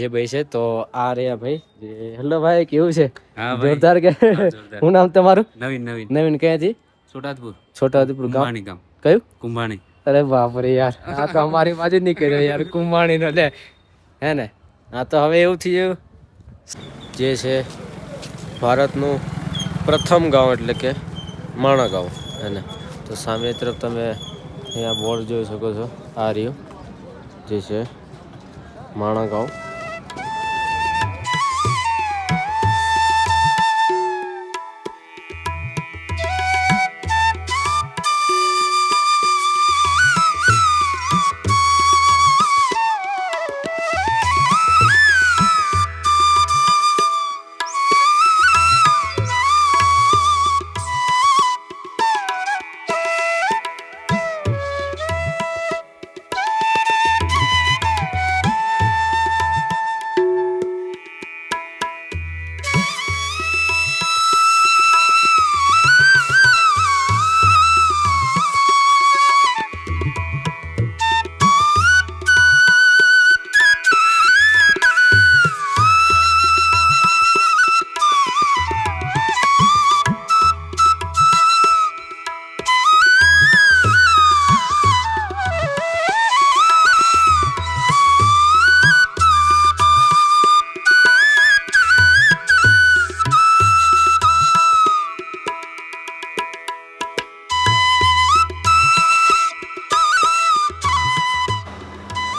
ये भाई છે તો આ રહ્યા ભાઈ હેલો ભાઈ કેવું છે હા ભાઈ જોરદાર કે જોરદાર હું નામ તમારું નવીન નવીન નવીન ક્યાંથી છોટાઉદેપુર ગામ કુંભાણી ગામ કયું કુંભાણી અરે બાપ રે યાર આ તો અમારી બાજુ જ નીકળ્યો યાર કુંભાણી નો લે હે ને આ તો હવે એવું થયું જે છે ભારતનું પ્રથમ ગામ એટલે કે માણા ગામ હે ને તો સામેની તરફ તમે અહીંયા બોર્ડ જોઈ શકો છો આ રહ્યું જે છે માણા ગામ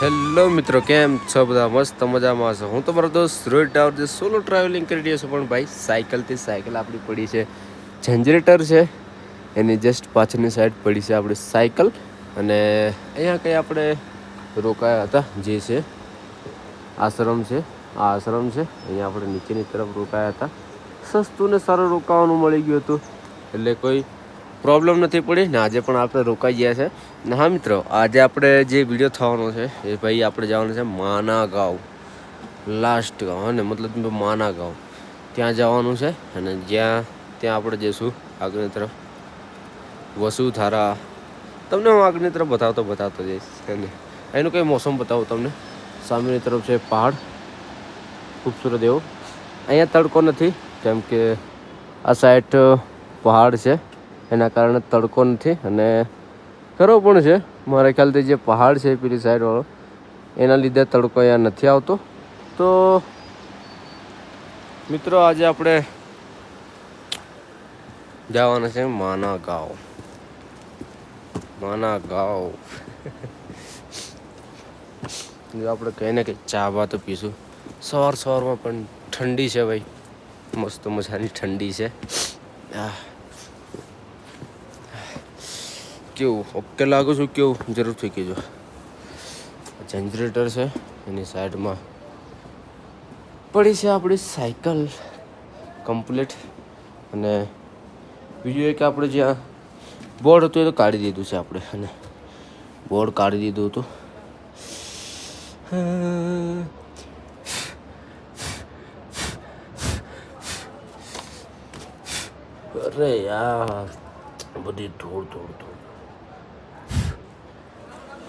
હેલો મિત્રો કેમ છો બધા મસ્ત મજામાં છો હું તમારો દોસ્ત રોહિત ટાવર જે સોલો ટ્રાવેલિંગ કરી રહ્યો છું પણ ભાઈ સાયકલ આપણી પડી છે જનરેટર છે એની જસ્ટ પાછળની સાઈડ પડી છે આપણી સાયકલ અને અહીંયા કંઈ આપણે રોકાયા હતા જે છે આશ્રમ છે આ આશ્રમ છે અહીંયા આપણે નીચેની તરફ રોકાયા હતા સસ્તું ને સારું રોકાવાનું મળી ગયું હતું એટલે કોઈ પ્રોબ્લેમ નથી પડી ને આજે પણ આપણે રોકાઈ ગયા છે ને હા મિત્રો આજે આપણે જે વિડીયો થવાનો છે એ ભાઈ આપણે જવાનું છે માના ગાંવ લાસ્ટ ગાંવ અને મતલબ માના ગાંવ ત્યાં જવાનું છે અને ત્યાં આપણે જઈશું આગળની તરફ વસુધારા તમને હું આગળની તરફ બતાવતો જઈશ અને એનું કંઈ મોસમ બતાવું તમને સામેની તરફ છે પહાડ ખૂબસૂરત એવો અહીંયા તડકો નથી કેમ કે આ સાઈડ પહાડ છે એના કારણે તડકો નથી અને ખરો પણ છે મારા ખ્યાલથી જે પહાડ છે પેલી સાઈડવાળો એના લીધે તડકો અહીંયા નથી આવતો તો મિત્રો આજે આપણે જવાના છે માના ગાંવ આપણે કંઈ ને કંઈ ચા બા તો પીશું સવારમાં પણ ઠંડી છે ભાઈ મસ્ત મજાની ઠંડી છે કેવું ઓકે લાગુ છું કેવું જરૂરથી કહેજો જનરેટર છે એની સાઈડમાં પડી છે આપણી સાયકલ કમ્પ્લીટ અને બીજું એક આપણે જ્યાં બોર્ડ હતું એ તો કાઢી દીધું છે આપણે અને બોર્ડ કાઢી દીધું હતું અરે યાર બધી ધૂળ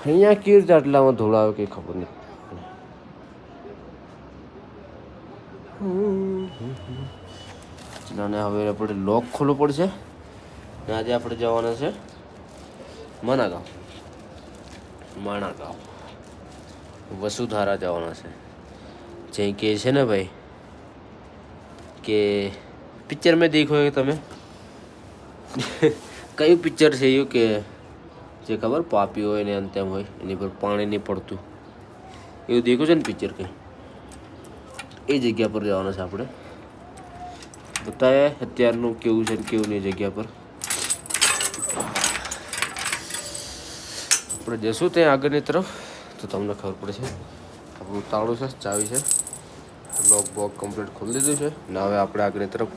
અહીંયા કેવી રીતે આટલામાં ધૂળ આવે કંઈ ખબર નહીં અને હવે આપણે લોક ખોલવું પડશે ને આજે આપણે જવાના છે માણા ગાંવ વસુધારા જવાના છે જે કે છે ને ભાઈ કે પિક્ચર મેં દેખો તમે કયું પિક્ચર છે એવું કે જે ખબર પાપી હોય ને અંતેમ હોય એની પર પાણી નહીં પડતું એવું દેખ્યું છે ને પિક્ચર કંઈ એ જગ્યા પર જવાનું છે આપણે બતાવે અત્યારનું કેવું છે ને કેવું નહીં જગ્યા પર આપણે જઈશું ત્યાં આગળની તરફ તો તમને ખબર પડશે આપણું તાળું છે ચાવી છે લોક બોક કમ્પ્લીટ ખોલી દીધું છે ને હવે આપણે આગળની તરફ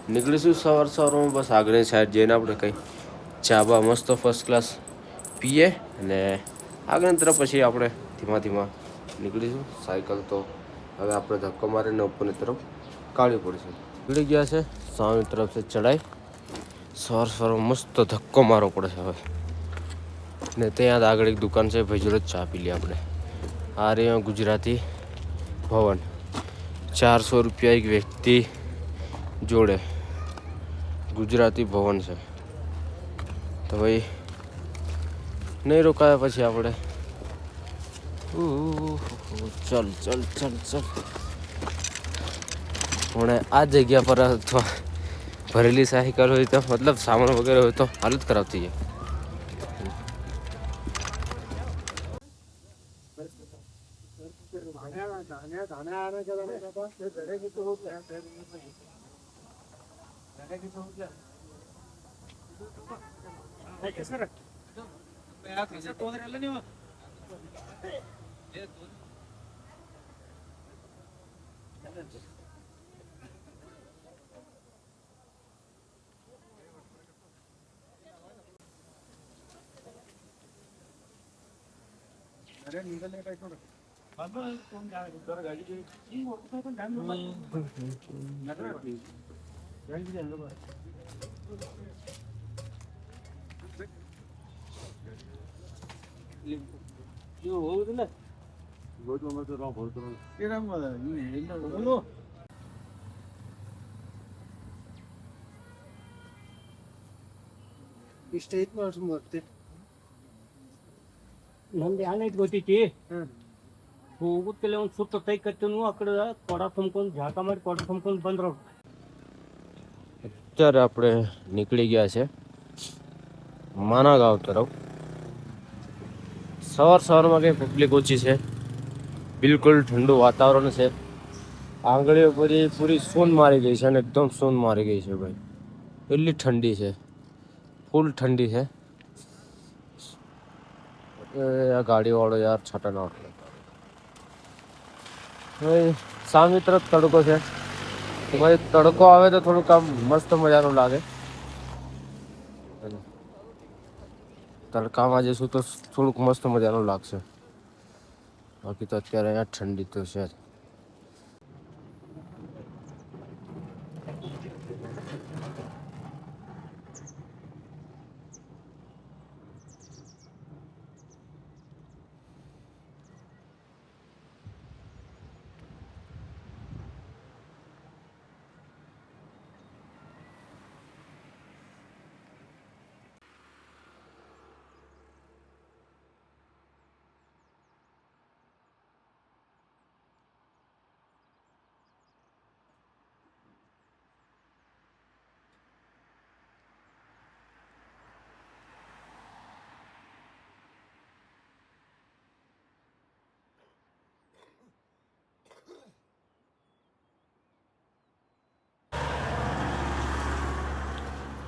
નીકળીશું સવારમાં બસ આગળની સાઈડ જઈને આપણે કંઈ ચાબા મસ્ત ફર્સ્ટ ક્લાસ પીએ અને આગળની તરફ પછી આપણે ધીમા નીકળીશું સાયકલ તો હવે આપણે ધક્કો મારીને ઉપરની તરફ કાઢવી પડશે નીકળી ગયા છે સામેની તરફ છે ચડાઈ સવારમાં મસ્ત ધક્કો મારવો પડે છે હવે ને ત્યાં આગળ એક દુકાન છે ભાઈ જોડે ચા પી લે આપણે આ રે ગુજરાતી ભવન 400 રૂપિયા એક વ્યક્તિ જોડે ગુજરાતી ભવન છે. તો ભાઈ નહીં રોકાયા પછી આપણે ચલ ચલ ચલ ચલ પણ આ જગ્યા પર અથવા ભરેલી સાયકલ હોય તો મતલબ સામાન વગેરે હોય તો હાલત ખરાબ થઈ જાય. ನಂದು ಏನೈತಿ ಗೊತ್ತೈತಿ ಹೋಗುತ್ತಿಲ್ಲ ಒಂದು ಸುತ್ತ ತೈ ಕತ್ತನು ಆ ಕಡೆ ಕೊಡ ತುಂಬ್ಕೊಂಡು ಜಾಕ ಮಾಡಿ ಕೊಡ ತುಂಬ್ಕೊಂಡು ಬಂದ್ರು. અત્યારે આપણે નીકળી ગયા છે માના ગાંવ તરફ. સવારમાં કંઈ પબ્લિક ઓછી છે, બિલકુલ ઠંડુ વાતાવરણ છે. આંગળીઓ પર પૂરી સૂન મારી ગઈ છે અને એકદમ સૂન મારી ગઈ છે ભાઈ. એટલી ઠંડી છે, ફૂલ ઠંડી છે. આ ગાડીવાળો યાર છાટા ના ભાઈ. સામે તરફ તડકો છે તો ભાઈ તડકો આવે તો થોડુંક આમ મસ્ત મજાનું લાગે. તડકામાં જઈશું તો થોડુંક મસ્ત મજાનું લાગશે. બાકી તો અત્યારે અહીંયા ઠંડી તો છે જ.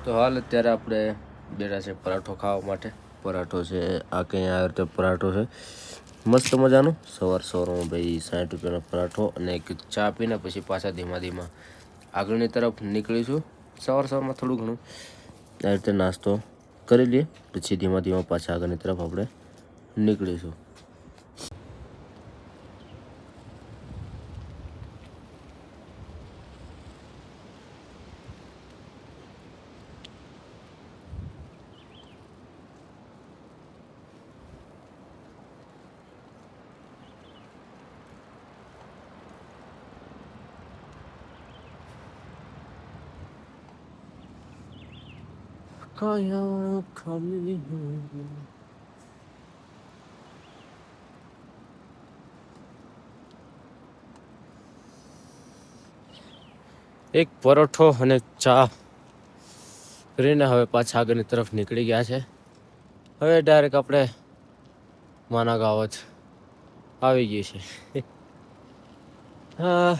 તો હાલ અત્યારે આપણે બેઠા છે પરાઠો ખાવા માટે. પરાઠો છે આ કંઈ આ રીતે પરાઠો છે મસ્ત મજાનો. સવારમાં ભાઈ 60 રૂપિયાનો પરાઠો અને એક ચા પીને પછી પાછા ધીમા આગળની તરફ નીકળીશું. સવારમાં થોડું ઘણું આ રીતે નાસ્તો કરી લઈએ પછી ધીમા પાછા આગળની તરફ આપણે નીકળીશું. કાયા ખાલી એક પરોઠો અને ચા કરીને હવે પાછા આગળની તરફ નીકળી ગયા છે. હવે ડાયરેક્ટ આપણે માના ગાંવ જ આવી ગઈ છે. હા,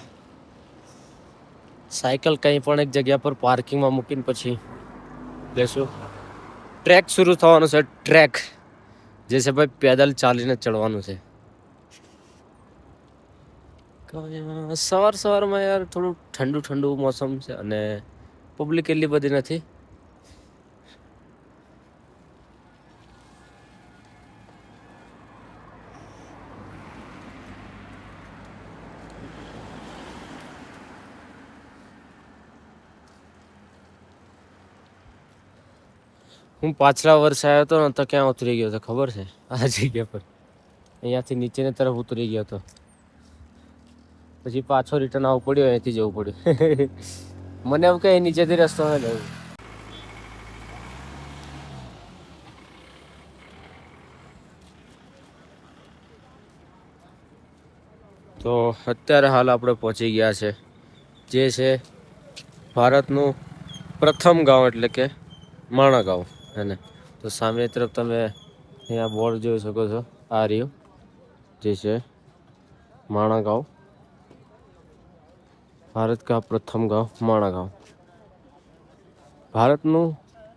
સાયકલ કંઈ પણ એક જગ્યા પર પાર્કિંગમાં મૂકીને પછી લેશું. ટ્રેક શરૂ થવાનો છે. ટ્રેક જે છે ભાઈ પેદલ ચાલીને ચડવાનું છે. સવારમાં યાર થોડું ઠંડુ મોસમ છે અને પબ્લિક એટલી બધી નથી. હું પાછલા વર્ષે આવ્યો હતો ને તો ક્યાં ઉતરી ગયો હતો ખબર છે? આ જગ્યા પર અહીંયાથી નીચેની તરફ ઉતરી ગયો હતો. પછી પાછો રિટર્ન આવવું પડ્યું, અહીંથી જવું પડ્યું. મને એમ કે નીચેથી રસ્તો હોય ને. તો અત્યારે હાલ આપણે પહોંચી ગયા છે જે છે ભારતનું પ્રથમ ગાંવ એટલે કે માણા ગાંવ એને. તો સામેની તરફ તમે અહીંયા બોર્ડ જોઈ શકો છો, આ રહ્યું જે છે માણા ગાંવ. ભારત કા પ્રથમ ગાંવ માણા ગાંવ. ભારતનું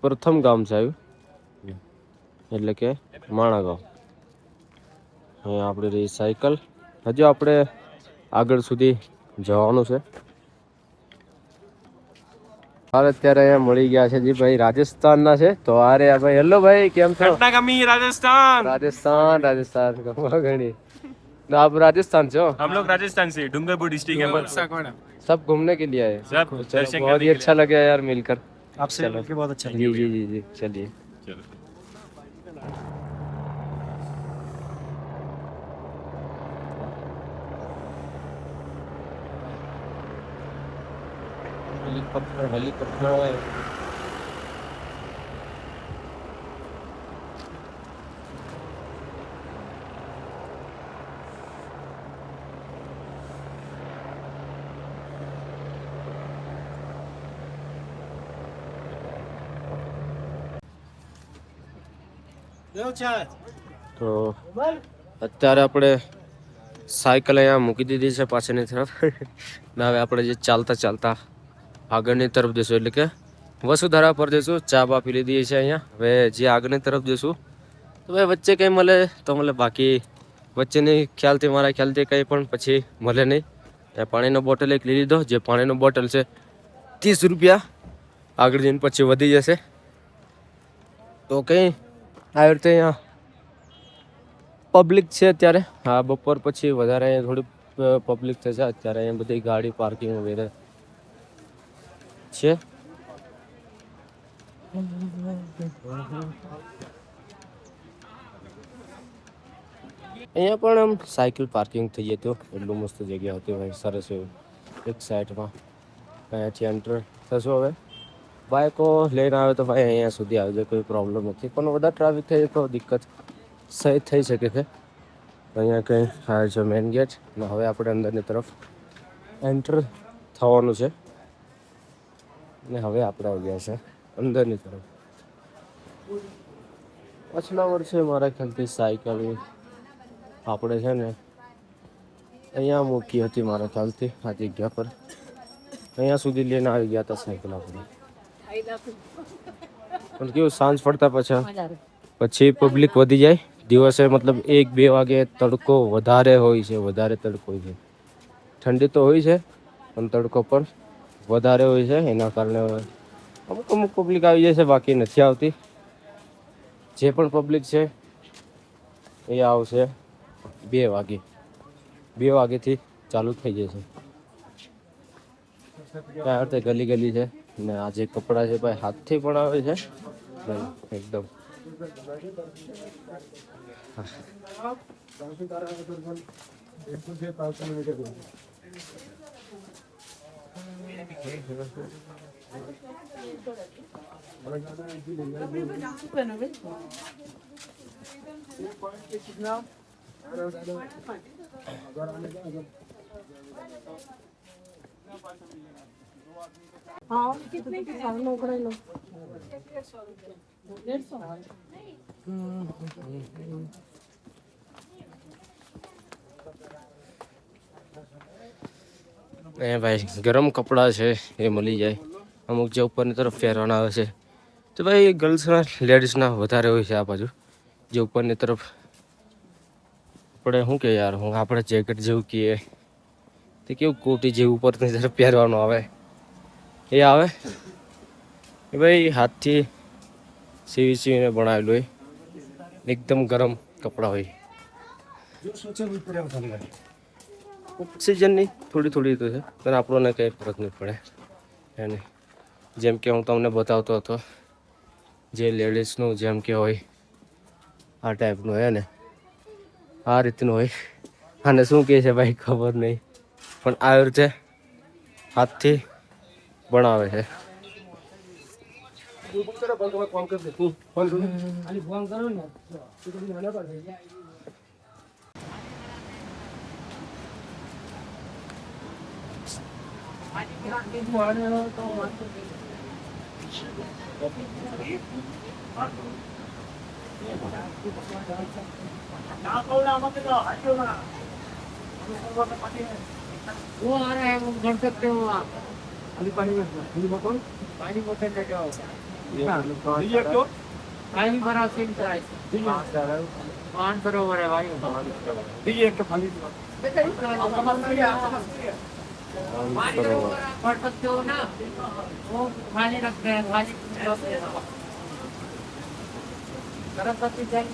પ્રથમ ગામ છે આવ્યું એટલે કે માણા ગાંવ. અહીંયા આપણી રહી સાયકલ. હજુ આપણે આગળ સુધી જવાનું છે. હાલ અત્યારે અહીંયા મળી ગયા છે જી ભાઈ, રાજસ્થાનના છે. તો આ રે ભાઈ, હેલો ભાઈ, કેમ છો? राजस्थान राजस्थान राजस्थान घनी तो आप राजस्थान से हो? हम लोग राजस्थान से डूंगरपुर डिस्ट्रिक्ट है सब घूमने के लिए आए? सब चलो, दर्शन बहुत ही करने के अच्छा लगा यार मिलकर. आपसे मिलकर बहुत अच्छा जी जी जी जी चलिए. चलो हेलीकॉप्टर हेलीकॉप्टर તો અત્યારે આપણે સાયકલ અહીંયા મૂકી દીધી છે પાછળની તરફ. ને હવે આપણે જે ચાલતા ચાલતા આગળની તરફ જઈશું એટલે કે વસુધારા પર જઈશું. ચા બા પી લીધી છે અહીંયા. હવે જે આગળની તરફ જઈશું તો ભાઈ વચ્ચે કંઈ મળે તો મળે, બાકી વચ્ચેની મારા ખ્યાલથી કંઈ પણ પછી મળે નહીં. ત્યાં પાણીનો બોટલ એક લઈ લીધો. જે પાણીનો બોટલ છે 30 રૂપિયા. આગળ જઈને પછી વધી જશે. તો કંઈ આવી રીતે અહીંયા પબ્લિક છે અત્યારે. હા, બપોર પછી વધારે અહીંયા થોડી પબ્લિક થશે. અત્યારે અહીંયા બધી ગાડી પાર્કિંગ વગેરે છે. અહીંયા પણ આમ સાયકલ પાર્કિંગ થઈ જતું, એટલું મસ્ત જગ્યા હતી ભાઈ, સરસ એવું. એક સાઈડમાં અહીંયાથી એન્ટર થશો. હવે બાઇકો લઈને આવે તો ભાઈ અહીંયા સુધી આવી જાય, કોઈ પ્રોબ્લેમ નથી. પણ વધારે ટ્રાફિક થઈ જાય તો દિક્કત સહી થઈ શકે છે. અહીંયા કંઈ આવે છે મેઇન ગેટ. ને હવે આપણે અંદરની તરફ એન્ટર થવાનું છે. ને હવે આપણે આવી ગયા છે અંદરની તરફ. પાછલા વર્ષે મારા ખ્યાલથી સાયકલ આપણે છે ને અહીંયા મૂકી હતી મારા ખ્યાલથી, આ જગ્યા પર. અહીંયા સુધી લઈને આવી ગયા હતા સાયકલ આપણે. પણ કેવું સાંજ પડતા પછી પબ્લિક વધી જાય. દિવસે મતલબ 1-2 વાગે તડકો વધારે હોય છે, વધારે તડકો હોય છે. ઠંડી તો હોય છે પણ તડકો પણ વધારે હોય છે. એના કારણે અમુક પબ્લિક આવી જાય છે, બાકી નથી આવતી. જે પણ પબ્લિક છે એ આવશે 2 વાગે. 2 વાગેથી ચાલુ થઈ જશે. ત્યાં તે ગલી છે. ને આ જે કપડાં છે ભાઈ હાથથી પણ આવે છે એકદમ. हाँ कितने के साल नौकरी लो 150 એ ભાઈ ગરમ કપડાં છે એ મળી જાય. અમુક જે ઉપરની તરફ પહેરવાના આવે છે તો ભાઈ ગર્લ્સના લેડીઝના વધારે હોય છે. આ બાજુ જે ઉપરની તરફ આપણે શું કે યાર, આપણે જેકેટ જેવું કહીએ તે કેવું કોટી જેવું ઉપરની તરફ પહેરવાનું આવે એ આવે એ ભાઈ હાથથી સીવીને બનાવેલું હોય. એકદમ ગરમ કપડાં હોય. ઓક્સિજનની થોડી તો છે પણ આપણને કંઈ ફરક નહીં પડે એને. જેમ કે હું તમને બતાવતો હતો જે લેડીઝનું જેમ કે હોય આ ટાઈપનું હોય ને, આ રીતનું હોય. આને શું કહે છે ભાઈ ખબર નહીં. પણ આવી રીતે હાથથી બનાવે છે. वो आ रहा है, वो भर सकते हो आप. अभी पानी बोतल लेके आओ. पानी भरा सिंह चाय. पान सरोवर है भाई. पढ़ सकते हो ना, वो खाली रखते हैं, खाली सरस्वती जल.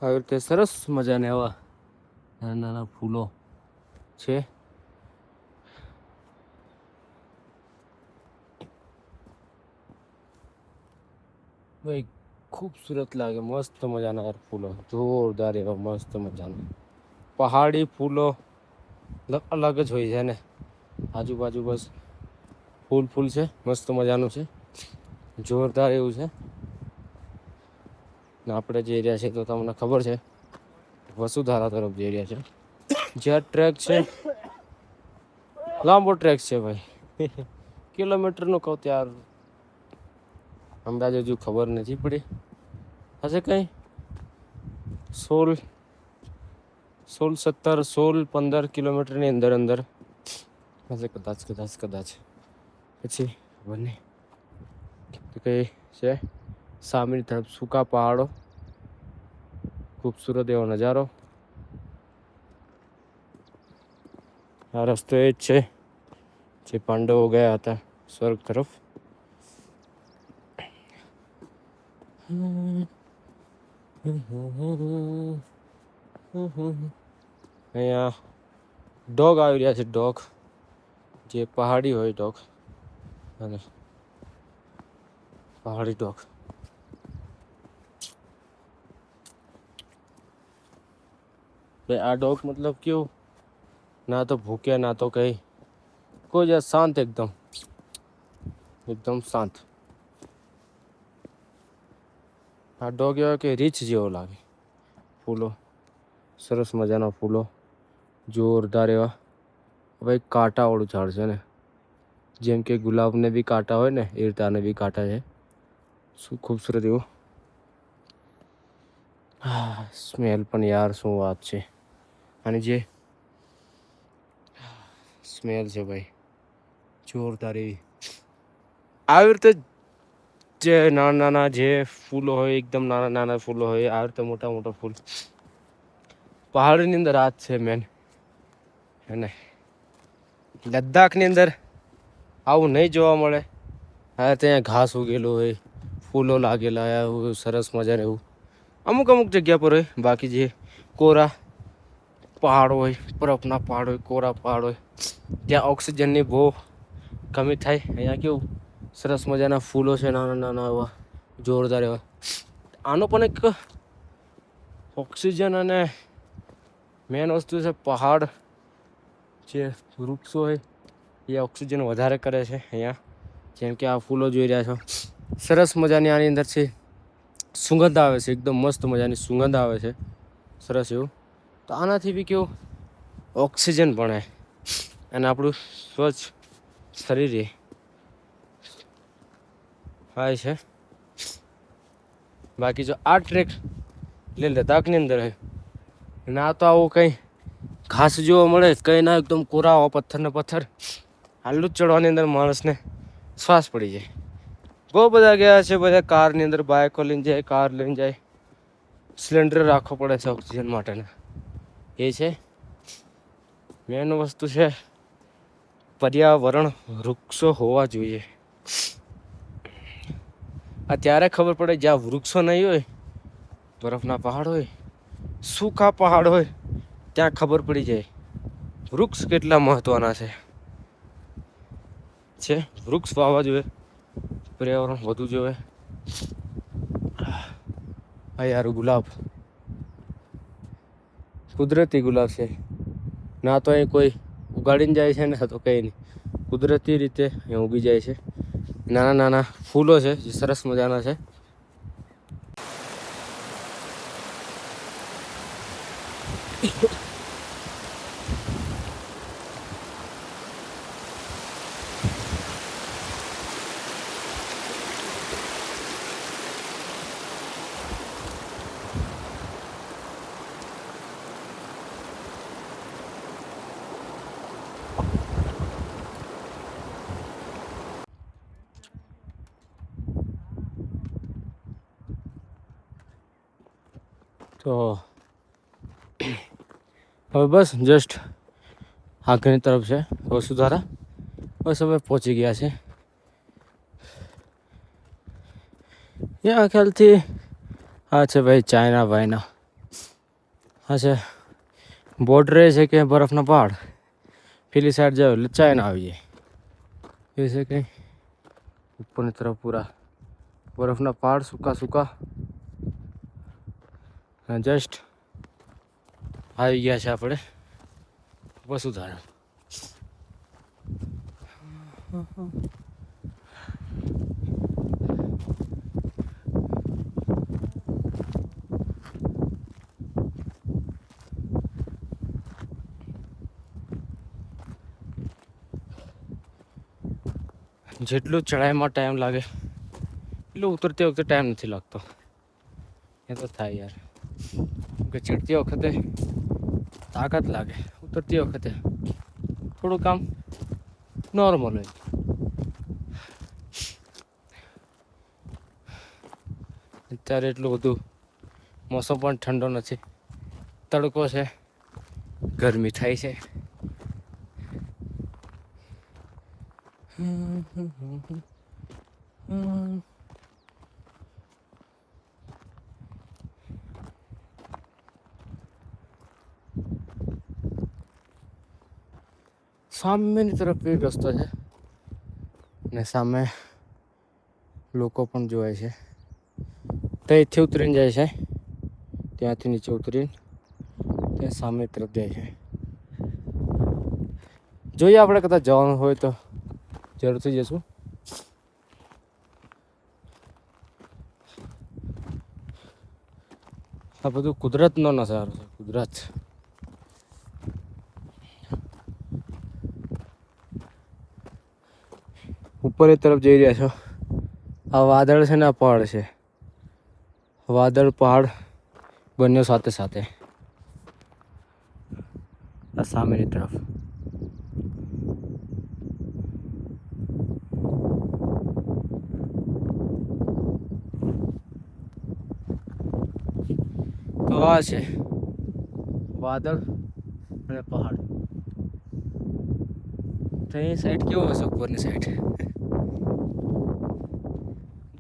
આવી રીતે સરસ મજાને આવા નાના નાના ફૂલો છે. ભાઈ ખૂબસૂરત લાગે, મસ્ત મજાના યાર ફૂલો, જોરદાર એવા મસ્ત મજાના પહાડી ફૂલો અલગ જ હોય છે ને. આજુબાજુ બસ ફૂલ છે, મસ્ત મજાનું છે, જોરદાર એવું છે. ને આપણે જઈ રહ્યા છીએ તો તમને ખબર છે વસુધારા તરફ જઈ રહ્યા છે. જ્યાં ટ્રેક છે લાંબો ટ્રેક છે ભાઈ, કિલોમીટરનો કહું ત્યાર અંદાજ હજુ ખબર નથી પડી. હશે કંઈ 16-17-16-15 કિલોમીટરની અંદર હશે કદાચ. પછી બને તો કંઈ છે સામેની તરફ સૂકા પહાડો, ખૂબસૂરત એવો નજારો. આ રસ્તો એ જ છે જે પાંડવો ગયા હતા સ્વર્ગ તરફ. અહીંયા ડોગ આવી રહ્યા છે, ડોગ જે પહાડી હોય ડોગ, અને પહાડી ડોગ. આ ડોગ મતલબ કેવું, ના તો ભૂખ્યા ના તો કંઈ, કોઈ જ શાંત, એકદમ શાંત. આ ડોગ એવા કે રીચ જેવો લાગે. ફૂલો સરસ મજાના ફૂલો, જોરદાર એવા. ભાઈ કાંટાવાળું ઝાડ છે ને, જેમ કે ગુલાબને બી કાંટા હોય ને એ રીતે આને બી કાંટા છે. શું ખૂબસૂરત એવું. સ્મેલ પણ યાર શું વાત છે આની, જે સ્મેલ છે ભાઈ જોરદાર એવી. આવી રીતે જે નાના જે ફૂલો હોય, એકદમ નાના ફૂલો હોય, આવી રીતે મોટા ફૂલ પહાડની અંદર આ જ છે મેન. અને લદ્દાખની અંદર આવું નહીં જોવા મળે. હા, ત્યાં ઘાસ ઉગેલું હોય, ફૂલો લાગેલા હોય, સરસ મજાને એવું અમુક જગ્યા પર હોય. બાકી જે કોરા પહાડ હોય, બરફના પહાડ હોય, કોરા પહાડ હોય, ત્યાં ઓક્સિજનની બહુ કમી થાય. અહીંયા કેવું સરસ મજાના ફૂલો છે, નાના એવા જોરદાર એવા. આનો પણ એક ઓક્સિજન અને મેન વસ્તુ છે પહાડ, જે વૃક્ષો હોય એ ઓક્સિજન વધારે કરે છે અહીંયા. જેમ કે આ ફૂલો જોઈ રહ્યા છો, સરસ મજાની આની અંદર છે સુગંધ આવે છે, એકદમ મસ્ત મજાની સુગંધ આવે છે, સરસ એવું. તો આનાથી બી કેવું ઓક્સિજન ભણે અને આપણું સ્વચ્છ શરીર થાય છે. બાકી જો આ ટ્રેક એટલે લદ્દાખની અંદર હોય ના તો આવું કંઈ ઘાસ જોવા મળે કંઈ ના, એકદમ કોરા પથ્થર. હાલું ચડવાની અંદર માણસને શ્વાસ પડી જાય. બહુ બધા ગયા છે, બધા કારની અંદર, બાઇકો લઈને જાય, કાર લઈને જાય, સિલિન્ડર રાખવો પડે છે ઓક્સિજન માટેના. એ છે મેન વસ્તુ છે પર્યાવરણ, વૃક્ષો હોવા જોઈએ. આ ત્યારે ખબર પડે જ્યાં વૃક્ષો નહીં હોય, બરફના પહાડ હોય, સૂકા પહાડ હોય, ત્યાં ખબર પડી જાય વૃક્ષ કેટલા મહત્વના છે. વૃક્ષ વાવવા જોઈએ, પર્યાવરણ વધુ જોઈએ. આ યાર ગુલાબ કુદરતી ગુલાબ છે, ના તો અહીં કોઈ ઉગાડીને જાય છે ને તો કંઈ નહીં, કુદરતી રીતે અહીં ઉગી જાય છે. નાના ફૂલો છે જે સરસ મજાના છે. તો હવે બસ જસ્ટ આગળની તરફ છે વસુધારા. બસ હવે પહોંચી ગયા છે. આ ખ્યાલથી આ છે ભાઈ ચાઇના ભાઈના. આ છે બોર્ડર છે કે બરફના પહાડ, પેલી સાઈડ જાવ એટલે ચાઇના આવી જાય. એ છે કંઈ ઉપરની તરફ પૂરા બરફના પહાડ, સૂકા. જસ્ટ આવી ગયા છે આપણે વસુધારા. જેટલું ચડાઈમાં ટાઈમ લાગે એટલું ઉતરતી વખતે ટાઈમ નથી લાગતો. એ તો થાય યાર, કે ચડતી વખતે તાકાત લાગે, ઉતરતી વખતે થોડું કામ નોર્મલ હોય. અત્યારે એટલું બધું મોસમ પણ ઠંડો નથી, તડકો છે, ગરમી થાય છે. સામેની તરફ એક રસ્તો છે ને સામે લોકો પણ જોવાય છે. ત્યાંથી ઉતરીને જાય છે, ત્યાંથી નીચે ઉતરીને ત્યાં સામે તરફ જાય છે. જોઈએ આપણે કદાચ જવાનું હોય તો જરૂરથી જશું. આ બધું કુદરતનો નજારો છે, કુદરત. ઉપર એ તરફ જઈ રહ્યા છો, આ વાદળ છે ને આ પહાડ છે, વાદળ પહાડ બંને સાથે સાથે. આ સામેની તરફ તો આ છે વાદળ અને પહાડ. તો એ સાઈડ કેવો હશે, ઉપરની સાઈડ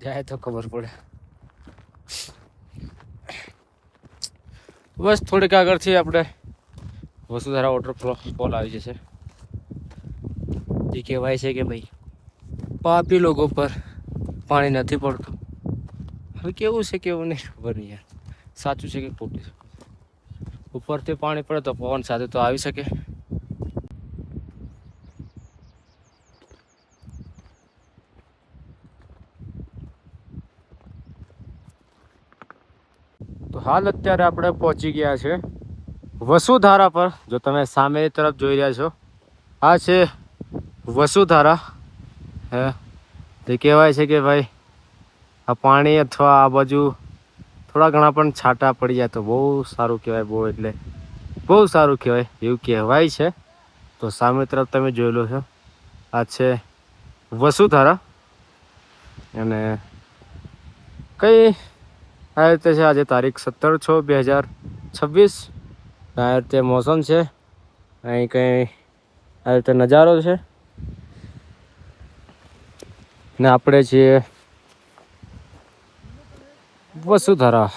જાય તો ખબર પડે. બસ થોડીક આગળથી આપણે વસુધારા વોટરફોલ આવી જશે. જે કહેવાય છે કે ભાઈ પાપી લોકો પર પાણી નથી પડતું. હવે કેવું છે કેવું નહીં ખબર નહીં યાર, સાચું છે કે ખોટું છે. ઉપરથી પાણી પડે તો પવન સાથે તો આવી શકે. તો હાલ અત્યારે આપણે પહોંચી ગયા છે વસુધારા પર. જો તમે સામે તરફ જોઈ રહ્યા છો, આ છે વસુધારા. હે તે કહેવાય છે કે ભાઈ આ પાણી અથવા આ બાજુ થોડા ઘણા પણ છાંટા પડી જાય તો બહુ સારું કહેવાય, બહુ એટલે બહુ સારું કહેવાય એવું કહેવાય છે. તો સામે તરફ તમે જોઈ લો છો, આ છે વસુધારા. અને કઈ આ રીતે છે, આજે તારીખ 17/6/2026. આ રીતે મોસમ છે, અહીં કંઈ આ રીતે નજારો છે. ને આપણે છીએ વસુધારા.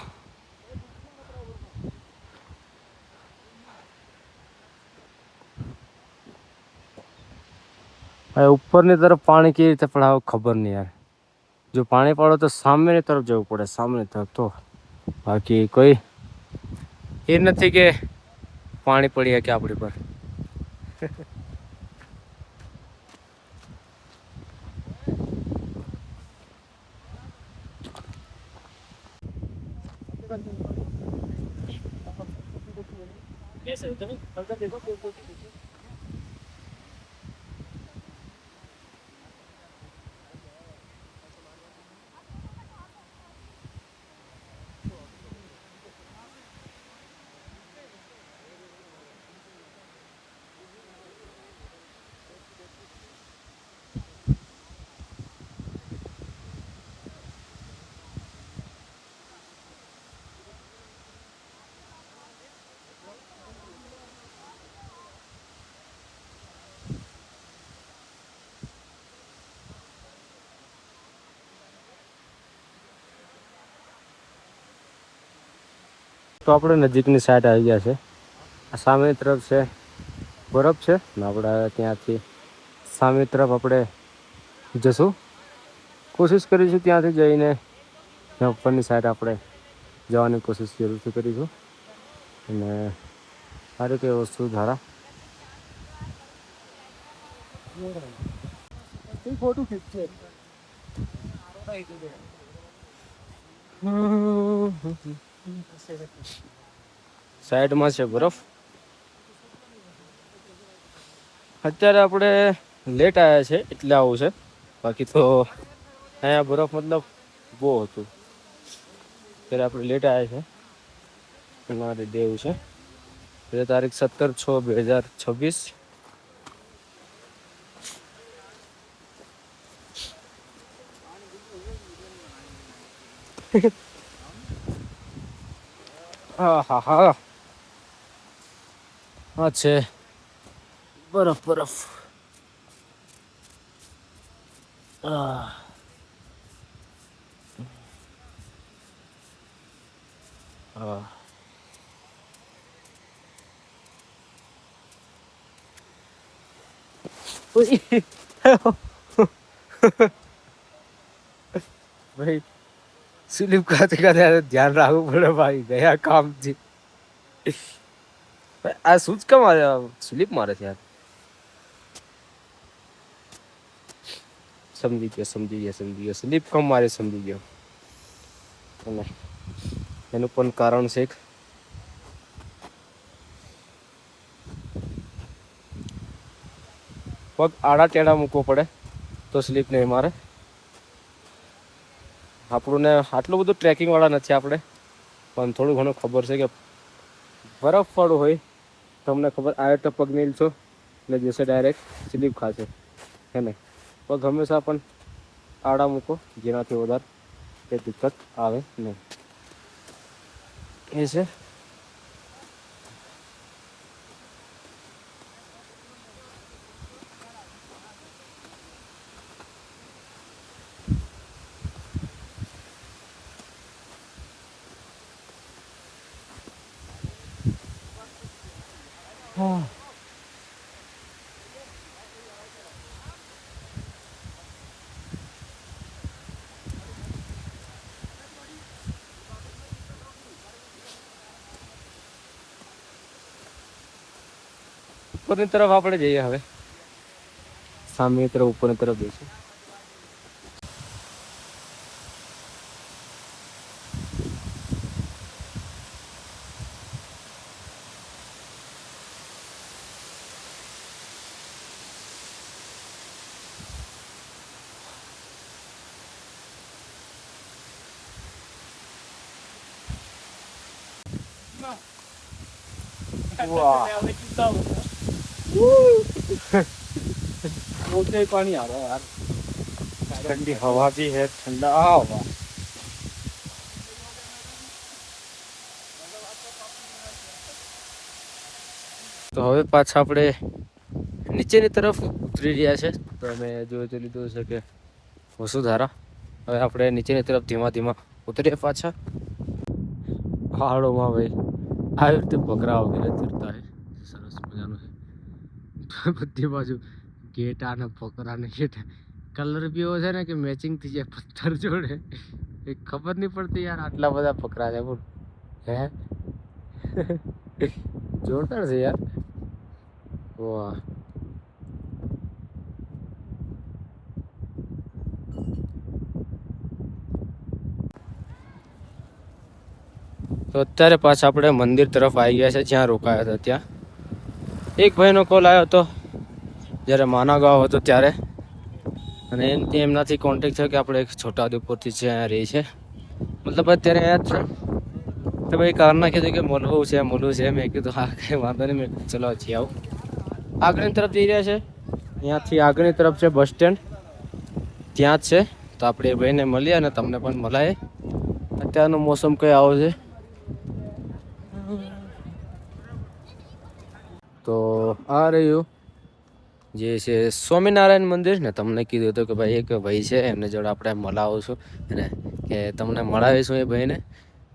હવે ઉપરની તરફ પાણી કેવી રીતે પડે ખબર નહીં યાર. જો પાણી પડે તો સામેની તરફ જવું પડે, સામેની તરફ. તો બાકી કોઈ એ નથી કે પાણી પડી શકે આપણી પર. તો આપણે નજીકની સાઈડ આવી ગયા છે. આ સામેની તરફ છે બરફ છે ને આપણે ત્યાંથી સામેની તરફ આપણે જશું. કોશિશ કરીશું ત્યાંથી જઈને ઉપરની સાઈડ આપણે જવાની કોશિશ જરૂરથી કરીશું. અને સારી કઈ વસ્તુ ધારા ફોટો ખીચશે. સાઈડમાં છે બરફ. અત્યારે આપણે લેટ આવ્યા છે એટલે આવું છે, બાકી તો અહીંયા બરફ મતલબ બહુ હતું. અત્યારે આપણે લેટ આવ્યા છે, મારે દેવું છે. એટલે તારીખ 17/6/2026. હા હા હા છે બરફ બરફ. હા ભાઈ સ્લીપ ખાતે ખાતે ધ્યાન રાખવું પડે ભાઈ, ગયા કામથી. આ શું જ કેમ સ્લીપ મારે છે યાર. સમજી ગયો સ્લીપ કમ મારે, સમજી ગયો. અને એનું પણ કારણ છે. પગ આડા ટેડા મૂકવો પડે તો સ્લીપ નહીં મારે. આપણું ને આટલું બધું ટ્રેકિંગ વાળા નથી આપણે, પણ થોડું ઘણું ખબર છે કે બરફ વાળું હોય તમને ખબર આવે તો પગ નહીં છો એટલે જશે ડાયરેક્ટ સ્લીપ ખાશે હે ને. પગ હંમેશા પણ આડા મૂકો જેનાથી વધારે કંઈ દિક્કત આવે નહીં. એ છે ઉપરની તરફ આપણે જઈએ હવે. સામેની તરફ ઉપરની તરફ જઈશું. વાહ पानी आ रहा है यार, ठंडी हवा भी है, ठंडा हवा. તો હવે પાછા આપણે નીચેની તરફ ઉતરી રહ્યા છે. તો અમે જોઈ લીધું છે કે વસુધારા. હવે આપણે નીચેની તરફ ધીમા ધીમા ઉતરીએ પાછા પહાડોમાં. ભાઈ આવી રીતે બકરા વગેરે ચરતા હોય, સરસ મજાનું છે. બધી બાજુ ઘેટા ને બકરા ને ઘેટા, કલર બી એવો છે ને કે મેચિંગ થઈ જાય પથ્થર જોડે. એ ખબર નહીં પડતી યાર આટલા બધા બકરા છે. બોલ હે જોરદાર છે યાર. વાહ તો અત્યારે પાછા આપણે મંદિર તરફ આવી ગયા છે જ્યાં રોકાયા હતા ત્યાં. એક ભાઈનો કોલ આવ્યો હતો જ્યારે માનાગાંવ હતો ત્યારે, અને એમનાથી કોન્ટેક્ટ થયો કે આપણે એક છોટાઉદેપુરથી છે અહીંયા રહી છે, મતલબ અત્યારે અહીંયા જ છે. તો ભાઈ કારના કીધું કે મળવું છે. મેં કીધું હા કંઈ વાંધો નહીં. મેં કીધું ચલો હજી આવું. આગળની તરફ જઈ રહ્યા છે, અહીંયાથી આગળની તરફ છે બસ સ્ટેન્ડ, ત્યાં જ છે. તો આપણે એ ભાઈને મળીએ અને તમને પણ મળાય. અત્યારનો મોસમ કઈ આવો છે. તો આ રહ્યું જે છે સ્વામિનારાયણ મંદિર ને. તમને કીધું હતું કે ભાઈ એક ભાઈ છે એમને જોડે આપણે મળાવું છું અને કે તમને મળાવીશું એ ભાઈને.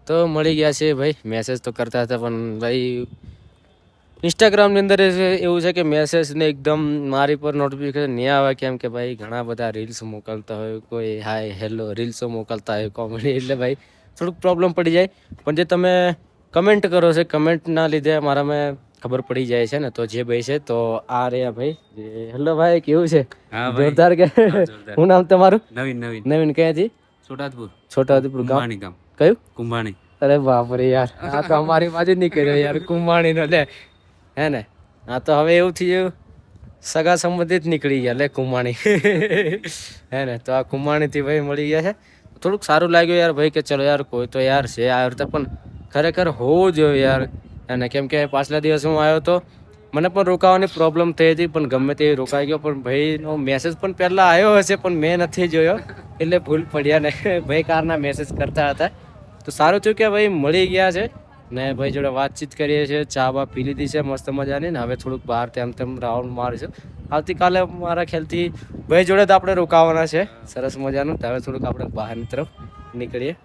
તો મળી ગયા છે ભાઈ. મેસેજ તો કરતા હતા પણ ભાઈ ઇન્સ્ટાગ્રામની અંદર એવું છે કે મેસેજ ને એકદમ મારી પર નોટિફિકેશન નહીં આવે, કેમ કે ભાઈ ઘણા બધા રીલ્સ મોકલતા હોય, કોઈ હાય હેલો રીલ્સો મોકલતા હોય કોમેડી, એટલે ભાઈ થોડુંક પ્રોબ્લેમ પડી જાય. પણ જે તમે કમેન્ટ કરો છો, કમેન્ટના લીધે મારામાં ખબર પડી જાય છે ને. તો જે ભાઈ છે તો આ રહ્યા ભાઈ. હેલો ભાઈ, કેવું છે? જોરદાર કે? શું નામ તમારું? નવીન ક્યાંથી? છોટાઉદેપુર ગામ. કયું? કુંભાણી. અરે બાપરે યાર, આ તો અમારી બાજુ જ નીકળ્યો યાર, કુંભાણી નો. લે હે ને, આ તો હવે એવું થયું સગા સંબંધિત નીકળી ગયા. લે કુંભાણી હે ને. તો આ કુંભાણી થી ભાઈ મળી ગયા છે. થોડુંક સારું લાગ્યું યાર ભાઈ કે ચલો યાર કોઈ તો યાર છે આ રીતે પણ ખરેખર હોવું જોઈએ યાર. અને કેમ કે પાછલા દિવસે હું આવ્યો તો મને પણ રોકાવાની પ્રોબ્લેમ થઈ હતી પણ ગમે તે રોકાઈ ગયો. પણ ભાઈનો મેસેજ પણ પહેલાં આવ્યો હશે પણ મેં નથી જોયો એટલે ભૂલ પડ્યા ને ભાઈ કારના મેસેજ કરતા હતા. તો સારું થયું કે ભાઈ મળી ગયા છે ને ભાઈ જોડે વાતચીત કરીએ છીએ, ચા બા પી લીધી છે મસ્ત મજાની ને હવે થોડુંક બહાર તેમ તેમ રાઉન્ડ મારીશું. આવતીકાલે મારા ખ્યાલથી ભાઈ જોડે તો આપણે રોકાવાના છે સરસ મજાનું. તો હવે થોડુંક આપણે બહારની તરફ નીકળીએ.